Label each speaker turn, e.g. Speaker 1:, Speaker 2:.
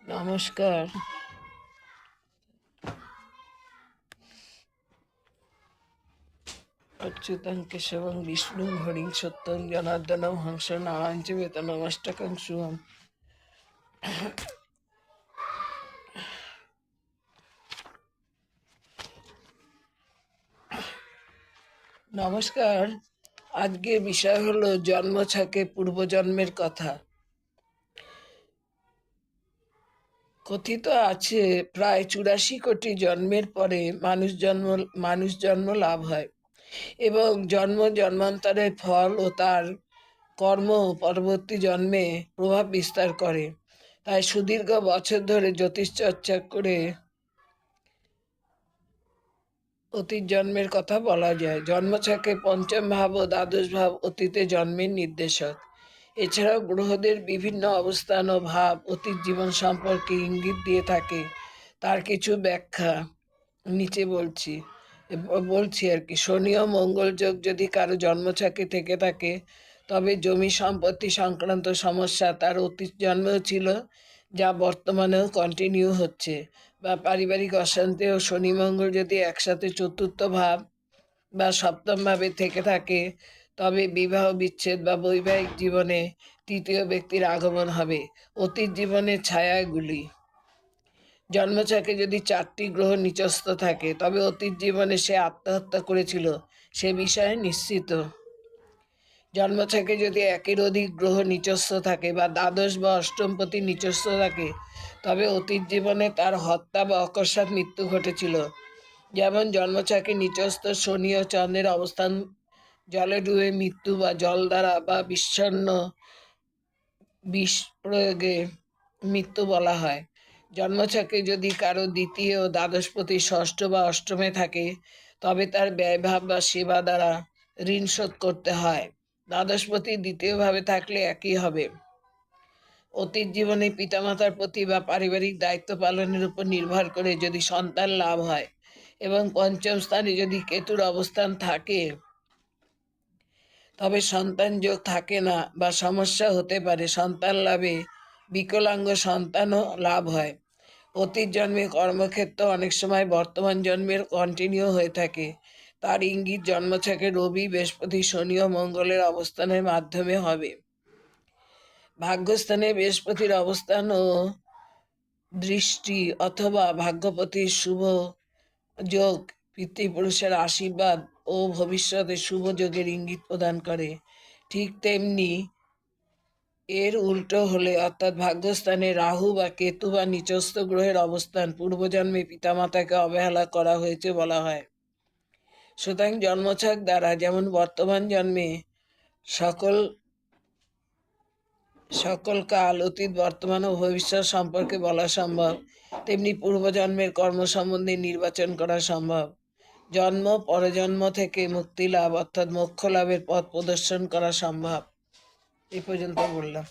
Speaker 1: নমস্কার। অচ্যুতং কেশবং বিষ্ণু হরিং সত্যং জনার্দনম হংস নারায়ণ চ বেতনমষ্টকং শুভম। নমস্কার। আজকের বিষয় হলো জন্মছকে পূর্বজন্মের কথা। কথিত আছে প্রায় 84 কোটি জন্মের পরে মানুষ জন্ম লাভ হয় এবং জন্মান্তরের ফল ও তার কর্ম পরবর্তী জন্মে প্রভাব বিস্তার করে। তাই সুদীর্ঘ বছর ধরে জ্যোতিষ চর্চা করে অতীত জন্মের কথা বলা যায়। জন্মছকে পঞ্চম ভাব ও দ্বাদশ ভাব অতীতে জন্মের নির্দেশক। এছাড়াও গ্রহদের বিভিন্ন অবস্থান ও ভাব অতীত জীবন সম্পর্কে ইঙ্গিত দিয়ে থাকে। তার কিছু ব্যাখ্যা নিচে বলছি আর কি। শনি ও মঙ্গল যোগ যদি কারো জন্মছকে থেকে থাকে, তবে জমি সম্পত্তি সংক্রান্ত সমস্যা তার অতীত জন্মেও ছিল, যা বর্তমানেও কন্টিনিউ হচ্ছে। বা পারিবারিক অশান্তি ও শনি মঙ্গল যদি একসাথে চতুর্থ ভাব বা সপ্তম ভাবে থেকে থাকে, তবে বিবাহ বিচ্ছেদ বা বৈবাহিক জীবনে তৃতীয় ব্যক্তির আগমন হবে। অতীত জীবনের ছায়াগুলি। জন্মছকে যদি 4টি গ্রহ নিচস্থ থাকে, তবে অতীত জীবনে সে আত্মহত্যা করেছিল সে বিষয়ে নিশ্চিত। জন্মছকে যদি একের অধিক গ্রহ নিচস্থ থাকে বা দ্বাদশ বা অষ্টমপতি নিচস্থ থাকে, তবে অতীত জীবনে তার হত্যা বা অকস্মাৎ মৃত্যু ঘটেছিল। যেমন জন্মছকে নিচস্থ শনি ও চন্দ্রের অবস্থান জলে ডুবে মৃত্যু বা জল দ্বারা বা বিষ প্রয়োগে মৃত্যু বলা হয়। জন্মছকে যদি কারো দ্বিতীয় ও দ্বাদশপতি ষষ্ঠ বা অষ্টমে থাকে, তবে তার ব্যয়ভাব বা সেবা দ্বারা ঋণ শোধ করতে হয়। দ্বাদশপতি দ্বিতীয়ভাবে থাকলে একই হবে। অতীত জীবনে পিতামাতার প্রতি বা পারিবারিক দায়িত্ব পালনের উপর নির্ভর করে যদি সন্তান লাভ হয় এবং পঞ্চম স্থানে যদি কেতুর অবস্থান থাকে, তবে সন্তান যোগ থাকে না বা সমস্যা হতে পারে। সন্তান লাভে বিকলাঙ্গ সন্তানও লাভ হয়। অতীত জন্মে কর্মক্ষেত্র অনেক সময় বর্তমান জন্মের কন্টিনিউ হয়ে থাকে। তার ইঙ্গিত জন্মছকে রবি, বৃহস্পতি, শনি ও মঙ্গলের অবস্থানের মাধ্যমে হবে। ভাগ্যস্থানে বৃহস্পতির অবস্থান ও দৃষ্টি অথবা ভাগ্যপতির শুভ যোগ পিতৃপুরুষের আশীর্বাদ ও ভবিষ্যতে শুভ যোগের ইঙ্গিত প্রদান করে। ঠিক তেমনি এর উল্টো হলে, অর্থাৎ ভাগ্যস্থানে রাহু বা কেতু বা নিচস্থ গ্রহের অবস্থান, পূর্বজন্মে পিতামাতাকে অবহেলা করা হয়েছে বলা হয়। সুতরাং জন্মছক দ্বারা যেমন বর্তমান জন্মে সকল কাল, অতীত, বর্তমান ও ভবিষ্যৎ সম্পর্কে বলা সম্ভব, তেমনি পূর্বজন্মের কর্ম সম্বন্ধে নির্বাচন করা সম্ভব। জন্ম পরজন্ম থেকে মুক্তি লাভ অর্থাৎ মোক্ষ লাভের পথ প্রদর্শন করা সম্ভব। এই পর্যন্ত বললাম।